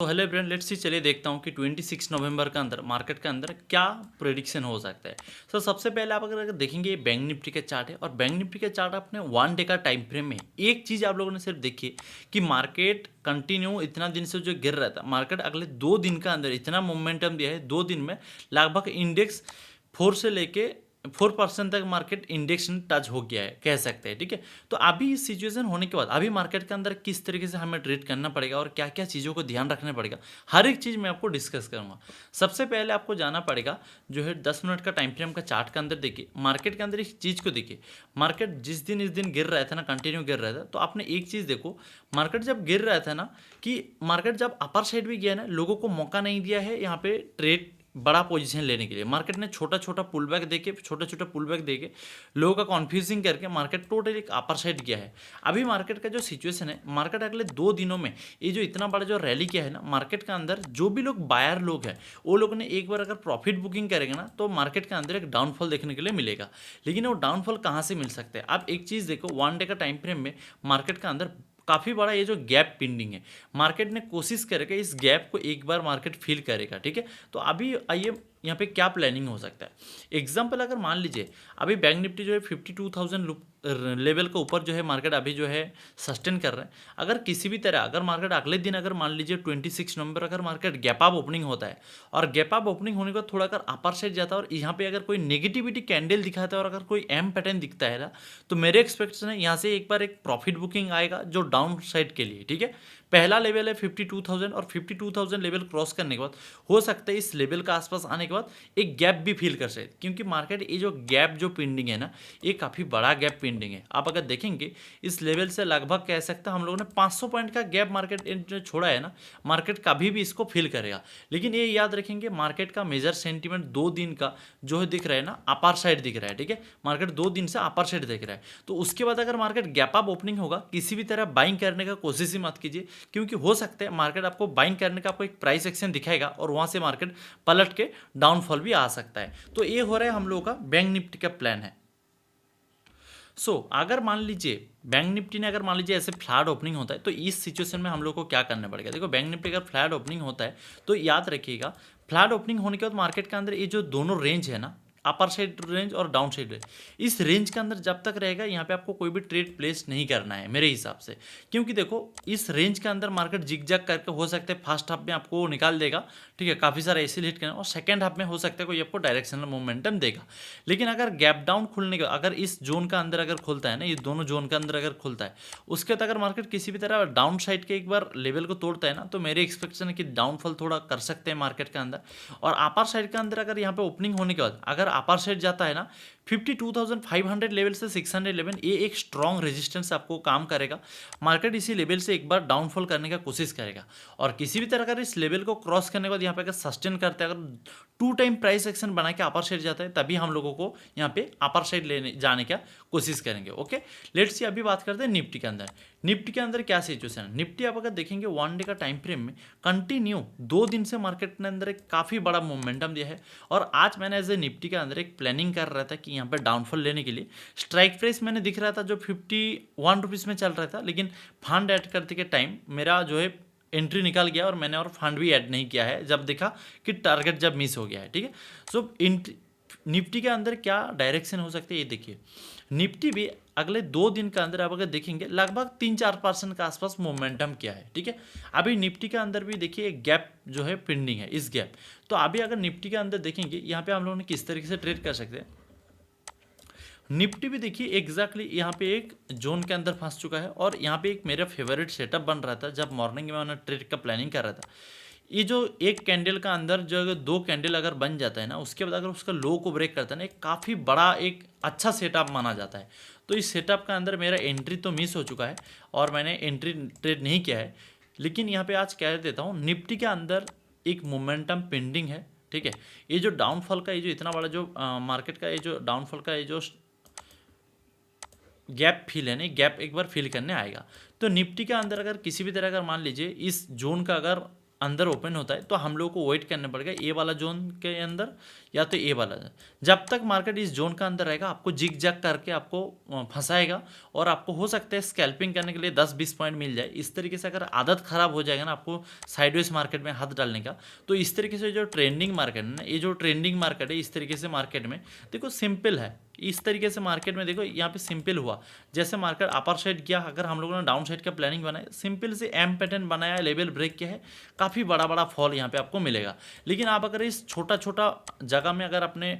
तो hello friend, let's see चलिए देखता हूँ कि 26 नवंबर का अंदर मार्केट के अंदर क्या प्रेडिक्शन हो सकता है। सो सबसे पहले आप अगर देखेंगे, ये बैंक निफ्टी का चार्ट है और बैंक निफ्टी का चार्ट अपने 1 डे का टाइम फ्रेम में एक चीज़ आप लोगों ने सिर्फ देखी कि मार्केट कंटिन्यू इतना दिन से जो गिर रहा था, मार्केट अगले 2 दिन का अंदर इतना मोमेंटम दिया है। 2 दिन में लगभग इंडेक्स 4% तक मार्केट इंडेक्स टच हो गया है, कह सकते हैं। ठीक है, तो अभी इस सिचुएशन होने के बाद अभी मार्केट के अंदर किस तरीके से हमें ट्रेड करना पड़ेगा और क्या क्या चीज़ों को ध्यान रखना पड़ेगा, हर एक चीज़ मैं आपको डिस्कस करूंगा। सबसे पहले आपको जाना पड़ेगा जो है 10 मिनट का टाइम फ्रेम का चार्ट के अंदर देखिए, मार्केट के अंदर इस चीज़ को देखिए। मार्केट जिस दिन इस दिन गिर रहा था ना, कंटिन्यू गिर रहा था, तो आपने एक चीज़ देखो, मार्केट जब गिर रहा था ना, कि मार्केट जब अपर साइड भी गया ना, लोगों को मौका नहीं दिया है यहाँ पे ट्रेड बड़ा पोजीशन लेने के लिए। मार्केट ने छोटा छोटा पुल बैक देके, छोटा छोटा पुल बैक देके लोगों का कॉन्फ्यूजिंग करके मार्केट टोटल एक अपर साइड गया है। अभी मार्केट का जो सिचुएशन है, मार्केट अगले 2 दिनों में ये जो इतना बड़ा जो रैली किया है ना, मार्केट के अंदर जो भी लोग बायर लोग हैं वो लोग ने एक बार अगर प्रॉफिट बुकिंग करेंगे ना, तो मार्केट के अंदर एक डाउनफॉल देखने के लिए मिलेगा। लेकिन वो डाउनफॉल कहाँ से मिल सकते हैं? आप एक चीज़ देखो, 1 डे का टाइम फ्रेम में मार्केट के अंदर काफ़ी बड़ा ये जो गैप पेंडिंग है, मार्केट ने कोशिश करके इस गैप को एक बार मार्केट फिल करेगा। ठीक है, तो अभी आइए यहाँ पे क्या प्लानिंग हो सकता है। एग्जाम्पल अगर मान लीजिए, अभी बैंक निफ्टी जो है 52,000 लेवल के ऊपर जो है मार्केट अभी जो है सस्टेन कर रहा है। अगर किसी भी तरह अगर मार्केट अगले दिन अगर मान लीजिए 26 नवंबर अगर मार्केट गैप अप ओपनिंग होता है और गैप अप ओपनिंग होने के बाद थोड़ा अगर अपर साइड जाता है और यहाँ पे अगर कोई नेगेटिविटी कैंडल दिखाता है और अगर कोई एम पैटर्न दिखता है ना, तो मेरे एक्सपेक्टेशन है यहाँ से एक बार एक प्रॉफिट बुकिंग आएगा जो डाउन साइड के लिए। ठीक है, पहला लेवल है 52,000 और 52,000 लेवल क्रॉस करने के बाद हो सकता है इस लेवल का आसपास आने के बाद एक गैप भी फील कर सकते, क्योंकि मार्केट ये जो गैप जो पेंडिंग है ना, ये काफ़ी बड़ा गैप पेंडिंग है। आप अगर देखेंगे इस लेवल से लगभग कह सकते हैं हम लोगों ने 500 पॉइंट का गैप मार्केट जो छोड़ा है ना, मार्केट कभी भी इसको फील करेगा। लेकिन ये याद रखेंगे, मार्केट का मेजर सेंटीमेंट 2 दिन का जो है दिख रहा है ना, अपर साइड दिख रहा है। ठीक है, मार्केट 2 दिन से अपर साइड दिख रहा है, तो उसके बाद अगर मार्केट गैप अप ओपनिंग होगा, किसी भी तरह बाइंग करने का कोशिश ही मत कीजिए, क्योंकि हो सकता है मार्केट आपको बाइंग करने का आपको एक प्राइस एक्शन दिखाएगा और वहां से मार्केट पलट के डाउनफॉल भी आ सकता है। तो ये हो रहा है हम लोगों का बैंक निफ्टी का प्लान है। अगर मान लीजिए बैंक निफ्टी ने अगर मान लीजिए ऐसे फ्लैट ओपनिंग होता है, तो इस सिचुएशन में हम लोग को क्या करना पड़ेगा। देखो, बैंक निफ्टी अगर फ्लैट ओपनिंग होता है तो याद रखिएगा, फ्लैट ओपनिंग होने के बाद मार्केट के अंदर ये जो दोनों रेंज है ना, अपर साइड रेंज और डाउन साइड रेंज, इस रेंज के अंदर जब तक रहेगा यहाँ पे आपको कोई भी ट्रेड प्लेस नहीं करना है मेरे हिसाब से। क्योंकि देखो, इस रेंज के अंदर मार्केट जिगजैग करके हो सकता है फर्स्ट हाफ में आपको निकाल देगा। ठीक है, काफ़ी सारा ऐसे हिट करना, और सेकंड हाफ में हो सकता है कोई आपको डायरेक्शनल मोमेंटम देगा। लेकिन अगर गैप डाउन खुलने का, अगर इस जोन का अंदर अगर खुलता है ना, ये दोनों जोन के अंदर अगर खुलता है, उसके बाद अगर मार्केट किसी भी तरह डाउन साइड के एक बार लेवल को तोड़ता है ना, तो मेरे एक्सपेक्टेशन है कि डाउनफॉल थोड़ा कर सकते हैं मार्केट के अंदर। और अपर साइड के अंदर अगर यहाँ पे ओपनिंग होने के बाद अगर अपर साइड जाता है ना, 52,500 लेवल से 600 लेवल, ये एक स्ट्रॉन्ग रेजिस्टेंस आपको काम करेगा। मार्केट इसी लेवल से एक बार डाउनफॉल करने का कोशिश करेगा, और किसी भी तरह अगर इस लेवल को क्रॉस करने के बाद यहाँ पे अगर सस्टेन करते हैं, अगर 2 टाइम प्राइस एक्शन बना के अपर साइड जाता है, तभी हम लोगों को यहाँ पे अपर साइड लेने जाने का कोशिश करेंगे। ओके, लेट्स सी अभी बात करते हैं निफ्टी के अंदर। निफ्टी के अंदर क्या सिचुएशन है? निफ्टी आप अगर देखेंगे 1 डे का टाइम फ्रेम में कंटिन्यू 2 दिन से मार्केट ने अंदर एक काफ़ी बड़ा मोमेंटम दिया है। और आज मैंने एज ए निफ्टी के अंदर एक प्लानिंग कर रहा था कि यहाँ पे डाउनफॉल लेने के लिए स्ट्राइक प्राइस मैंने दिख रहा था जो 51 रुपीज़ में चल रहा था, लेकिन फंड ऐड करते के टाइम मेरा जो है एंट्री निकल गया और मैंने और फंड भी ऐड नहीं किया है जब देखा कि टारगेट जब मिस हो गया है। ठीक है, सो निफ्टी के अंदर क्या डायरेक्शन हो सकती है, ये देखिए। निफ्टी भी अगले 2 दिन के अंदर आप अगर देखेंगे लगभग 3-4% के आसपास मोमेंटम क्या है। ठीक है, अभी निफ्टी के अंदर भी देखिए एक गैप जो है पेंडिंग है, इस गैप। तो अभी अगर निफ्टी के अंदर देखेंगे यहाँ पे हम लोगों ने किस तरीके से ट्रेड कर सकते हैं। निफ्टी भी देखिए एग्जैक्टली यहाँ पे एक जोन के अंदर फंस चुका है, और यहाँ पे एक मेरा फेवरेट सेटअप बन रहा था जब मॉर्निंग में मैंने ट्रेड का प्लानिंग कर रहा था। ये जो एक कैंडल का अंदर जो अगर 2 कैंडल अगर बन जाता है ना, उसके बाद अगर उसका लो को ब्रेक करता है ना, एक काफ़ी बड़ा एक अच्छा सेटअप माना जाता है। तो इस सेटअप का अंदर मेरा एंट्री तो मिस हो चुका है और मैंने एंट्री ट्रेड नहीं किया है। लेकिन यहाँ पे आज कह देता हूँ, निफ्टी के अंदर एक मोमेंटम पेंडिंग है। ठीक है, ये जो डाउनफॉल का ये जो इतना बड़ा जो मार्केट का ये जो डाउनफॉल का ये जो गैप फील है नहीं, गैप एक बार फील करने आएगा। तो निफ्टी के अंदर अगर किसी भी तरह अगर मान लीजिए इस जोन का अगर अंदर ओपन होता है तो हम लोग को वेट करना पड़ेगा ए वाला जोन के अंदर या तो ए वाला। जब तक मार्केट इस जोन का अंदर रहेगा आपको जिग जैग करके आपको फंसाएगा और आपको हो सकता है स्कैल्पिंग करने के लिए 10-20 पॉइंट मिल जाए। इस तरीके से अगर आदत खराब हो जाएगा ना आपको साइडवेज मार्केट में हाथ डालने का, तो इस तरीके से जो ट्रेंडिंग मार्केट है ना, ये जो ट्रेंडिंग मार्केट है इस तरीके से मार्केट में देखो सिंपल है। इस तरीके से मार्केट में देखो यहाँ पे सिंपल हुआ, जैसे मार्केट अपर साइड किया, अगर हम लोगों ने डाउन साइड का प्लानिंग बनाया, सिंपल से एम पैटर्न बनाया, लेवल ब्रेक किया है, काफ़ी बड़ा बड़ा फॉल यहाँ पे आपको मिलेगा। लेकिन आप अगर इस छोटा छोटा जगह में अगर अपने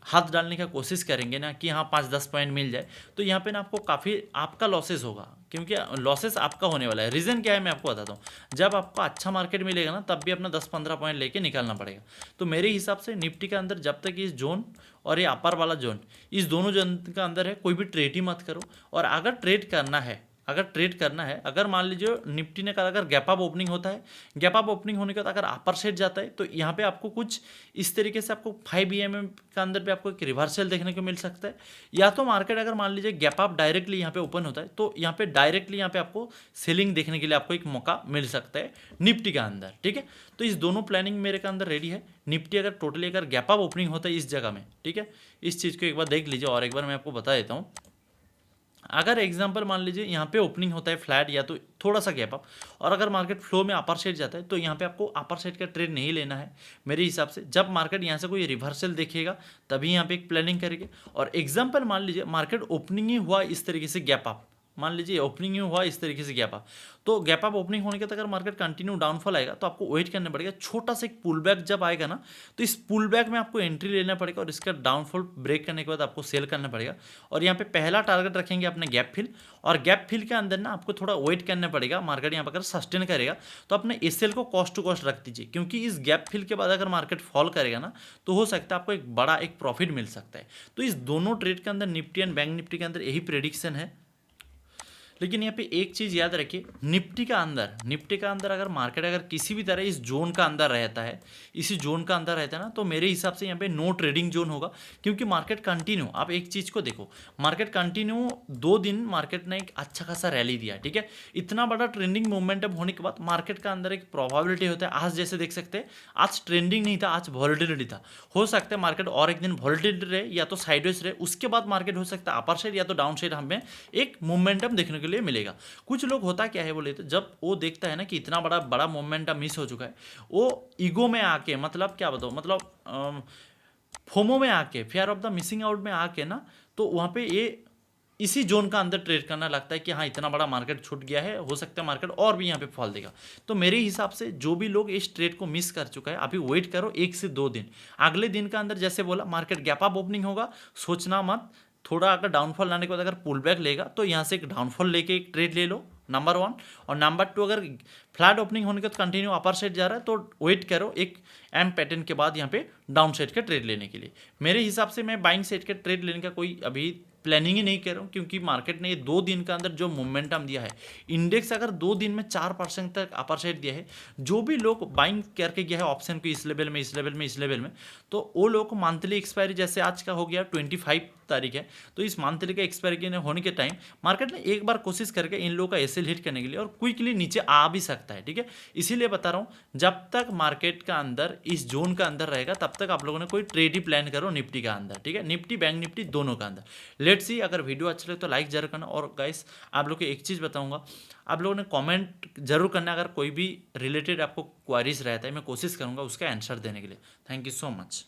हाथ डालने का कोशिश करेंगे ना कि हाँ 5-10 पॉइंट मिल जाए, तो यहाँ पे ना आपको काफ़ी आपका लॉसेस होगा, क्योंकि लॉसेस आपका होने वाला है। रीज़न क्या है मैं आपको बताता हूँ। जब आपको अच्छा मार्केट मिलेगा ना तब भी अपना 10-15 पॉइंट लेके निकालना पड़ेगा। तो मेरे हिसाब से निफ्टी के अंदर जब तक इस जोन और ये अपर वाला जोन, इस दोनों जोन का अंदर है, कोई भी ट्रेड ही मत करो। और अगर ट्रेड करना है, अगर मान लीजिए निफ्टी ने कहा अगर गैप अप ओपनिंग होता है, गैप अप ओपनिंग होने के बाद अगर अपर साइड जाता है, तो यहाँ पे आपको कुछ इस तरीके से आपको 5 EMM का अंदर पे आपको एक रिवर्सल देखने को मिल सकता है। या तो मार्केट अगर मान लीजिए गैप अप डायरेक्टली यहाँ पे ओपन होता है, तो यहाँ पे डायरेक्टली यहाँ पे आपको सेलिंग देखने के लिए आपको एक मौका मिल सकता है निफ्टी का अंदर, ठीक है। तो इस दोनों प्लानिंग मेरे के अंदर रेडी है। निफ्टी अगर टोटली अगर गैप अप ओपनिंग होता है इस जगह में, ठीक है, इस चीज़ को एक बार देख लीजिए और एक बार मैं आपको बता देता हूँ। अगर एग्जांपल मान लीजिए यहाँ पे ओपनिंग होता है फ्लैट या तो थोड़ा सा गैप अप, और अगर मार्केट फ्लो में अपर साइड जाता है, तो यहाँ पे आपको अपर साइड का ट्रेड नहीं लेना है मेरे हिसाब से। जब मार्केट यहाँ से कोई रिवर्सल देखेगा तभी यहाँ पे एक प्लानिंग करेंगे। और एग्जांपल मान लीजिए मार्केट ओपनिंग ही हुआ इस तरीके से गैप अप, मान लीजिए ओपनिंग ही हुआ इस तरीके से गैप अप, तो गैप अप ओपनिंग होने के बाद अगर मार्केट कंटिन्यू डाउनफॉल आएगा तो आपको वेट करना पड़ेगा। छोटा सा एक पुल बैक जब आएगा ना, तो इस पुल बैक में आपको एंट्री लेना पड़ेगा और इसका डाउनफॉल ब्रेक करने के बाद आपको सेल करना पड़ेगा। और यहाँ पे पहला टारगेट रखेंगे अपने गैप फिल, और गैप फिल के अंदर ना आपको थोड़ा वेट करना पड़ेगा। मार्केट यहाँ पर अगर सस्टेन करेगा तो अपने एसएल को कॉस्ट टू कॉस्ट रख दीजिए, क्योंकि इस गैप फिल के बाद अगर मार्केट फॉल करेगा ना तो हो सकता है आपको एक बड़ा एक प्रॉफिट मिल सकता है। तो इस दोनों ट्रेड के अंदर निफ्टी एंड बैंक निफ्टी के अंदर यही प्रेडिक्शन है। लेकिन यहाँ पे एक चीज़ याद रखिए, निफ्टी का अंदर अगर मार्केट अगर किसी भी तरह इस जोन का अंदर रहता है, इसी जोन का अंदर रहता है ना, तो मेरे हिसाब से यहाँ पे नो ट्रेडिंग जोन होगा। क्योंकि मार्केट कंटिन्यू, आप एक चीज़ को देखो, मार्केट कंटिन्यू 2 दिन मार्केट ने एक अच्छा खासा रैली दिया, ठीक है। इतना बड़ा ट्रेंडिंग मोमेंटम होने के बाद मार्केट का अंदर एक प्रोबेबिलिटी होता है, आज जैसे देख सकते हैं आज ट्रेंडिंग नहीं था, आज वॉलेटिलिटी था। हो सकता है मार्केट और एक दिन वॉलेटिलिटी रहे या तो साइडवेज रहे, उसके बाद मार्केट हो सकता है अपर साइड या तो डाउन साइड हमें एक मोमेंटम देखने के लिए मिलेगा। कुछ लोग होता क्या है बोले तो, जब वो देखता है ना कि इतना बड़ा बड़ा मोमेंटम मिस हो चुका है, वो ईगो में आके, मतलब क्या बताओ, मतलब फोमो में आके, fear of the missing out में आके ना, तो वहाँ पे ये इसी जोन का अंदर ट्रेड करना लगता है कि हाँ इतना बड़ा मार्केट छूट गया है, हो सकता है मार्केट और भी यहाँ पे फॉल देगा। तो मेरे हिसाब से जो भी लोग इस ट्रेड को मिस कर चुका है, अभी वेट करो 1 से 2 दिन, अगले दिन का अंदर जैसे बोला मार्केट गैप अप ओपनिंग होगा, सोचना मत। थोड़ा अगर डाउनफॉल लाने के बाद अगर पुल बैक लेगा तो यहाँ से एक डाउनफॉल लेके एक ट्रेड ले लो, नंबर 1। और नंबर 2, अगर फ्लैट ओपनिंग होने के बाद कंटिन्यू अपर साइड जा रहा है तो वेट करो एक एम पैटर्न के बाद यहाँ पे डाउन साइड का ट्रेड लेने के लिए। मेरे हिसाब से मैं बाइंग साइड का ट्रेड लेने का कोई अभी प्लानिंग ही नहीं कर रहा हूँ, क्योंकि मार्केट ने ये 2 दिन के अंदर जो मोमेंटम दिया है, इंडेक्स अगर 2 दिन में 4% तक अपर साइड दिया है, जो भी लोग बाइंग करके गया है ऑप्शन को इस लेवल में, इस लेवल में, इस लेवल में, तो वो लोग को मंथली एक्सपायरी, जैसे आज का हो गया 25 तारीख है, तो इस मंथली का एक्सपायरी होने के टाइम मार्केट ने एक बार कोशिश करके इन लोगों का एसएल हिट करने के लिए और क्विकली नीचे आ भी सकता है, ठीक है। इसीलिए बता रहा हूँ, जब तक मार्केट का अंदर इस जोन का अंदर रहेगा तब तक आप लोगों ने कोई ट्रेड ही प्लान करो निफ्टी का अंदर, ठीक है, निफ्टी बैंक निफ्टी दोनों का अंदर। लेट्स सी, अगर वीडियो अच्छा लगे तो लाइक जरूर करना। और गाइस आप लोग को एक चीज़ बताऊंगा, आप लोगों ने कमेंट जरूर करना, अगर कोई भी रिलेटेड आपको क्वारीज रहता है मैं कोशिश करूंगा उसका आंसर देने के लिए। Thank you so much.